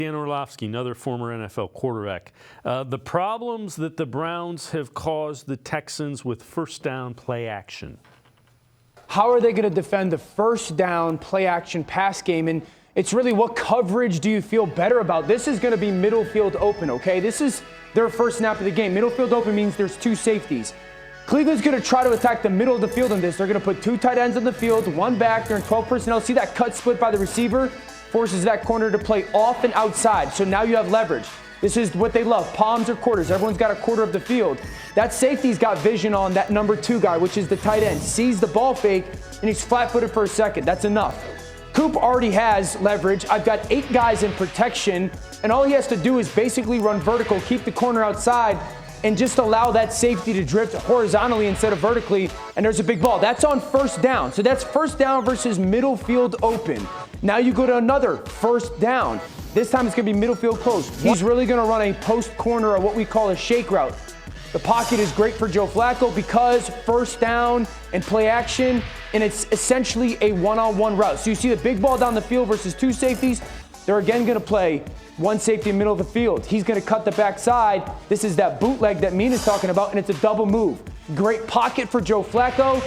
Dan Orlovsky, another former NFL quarterback. The problems that the Browns have caused the Texans with first down play action. How are they going to defend the first down play action pass game? And it's really, what coverage do you feel better about? This is going to be middle field open, okay? This is their first snap of the game. Middle field open means there's two safeties. Cleveland's going to try to attack the middle of the field in this. They're going to put two tight ends on the field, one back. They're in 12 personnel. See that cut split by the receiver? Forces that corner to play off and outside. So now you have leverage. This is what they love, palms or quarters. Everyone's got a quarter of the field. That safety's got vision on that number 2 guy, which is the tight end. Sees the ball fake, and he's flat-footed for a second. That's enough. Coop already has leverage. I've got 8 guys in protection, and all he has to do is basically run vertical, keep the corner outside, and just allow that safety to drift horizontally instead of vertically, and there's a big ball. That's on first down. So that's first down versus middle field open. Now you go to another first down. This time it's going to be middle field closed. He's really going to run a post corner, or what we call a shake route. The pocket is great for Joe Flacco because first down and play action, and it's essentially a one-on-one route. So you see the big ball down the field versus 2 safeties. They're again going to play 1 safety in the middle of the field. He's going to cut the backside. This is that bootleg that Mina's talking about, and it's a double move. Great pocket for Joe Flacco.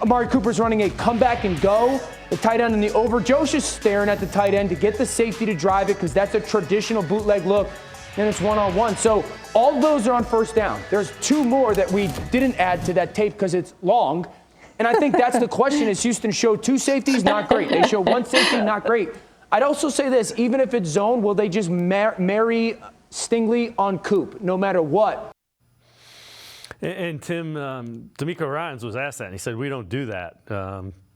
Amari Cooper's running a comeback and go. The tight end in the over. Joe's just staring at the tight end to get the safety to drive it because that's a traditional bootleg look, and it's one-on-one. So all those are on first down. There's 2 more that we didn't add to that tape because it's long. And I think that's the question. Is Houston show 2 safeties? Not great. They show 1 safety? Not great. I'd also say this, even if it's zone, will they just marry Stingley on Coop no matter what? And Tim, D'Amico Ryans was asked that, and he said, we don't do that.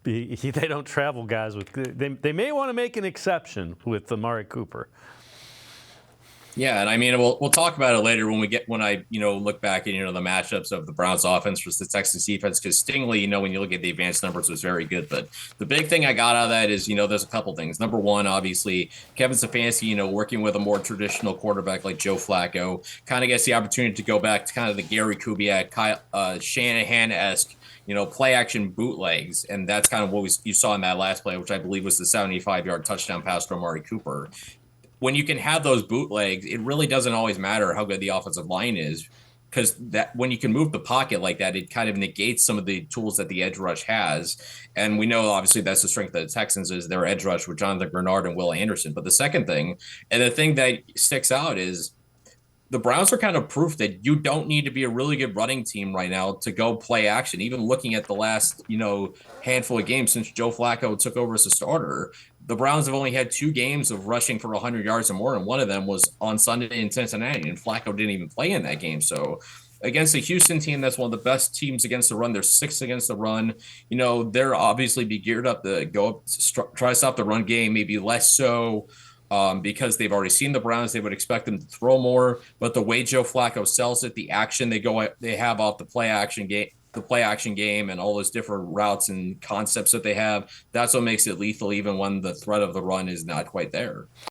They don't travel guys with – they may want to make an exception with Amari Cooper. Yeah, and I mean, we'll talk about it later when I look back at the matchups of the Browns offense versus the Texans defense, because Stingley, when you look at the advanced numbers, was very good. But the big thing I got out of that is there's a couple things. Number one, obviously Kevin Stefanski, working with a more traditional quarterback like Joe Flacco, kind of gets the opportunity to go back to kind of the Gary Kubiak, Shanahan-esque play action bootlegs, and that's kind of what you saw in that last play, which I believe was the 75-yard touchdown pass to Amari Cooper. When you can have those bootlegs, it really doesn't always matter how good the offensive line is, because that when you can move the pocket like that, it kind of negates some of the tools that the edge rush has. And we know, obviously, that's the strength of the Texans is their edge rush with Jonathan Bernard and Will Anderson. But the second thing, and the thing that sticks out, is the Browns are kind of proof that you don't need to be a really good running team right now to go play action. Even looking at the last, handful of games since Joe Flacco took over as a starter, the Browns have only had 2 games of rushing for 100 yards or more, and one of them was on Sunday in Cincinnati, and Flacco didn't even play in that game. So against a Houston team that's one of the best teams against the run, they're 6th against the run. They're obviously be geared up to go up, try to stop the run game, maybe less so. Because they've already seen the Browns, they would expect them to throw more. But the way Joe Flacco sells it, the action they have off the play action game, and all those different routes and concepts that they have, that's what makes it lethal, even when the threat of the run is not quite there.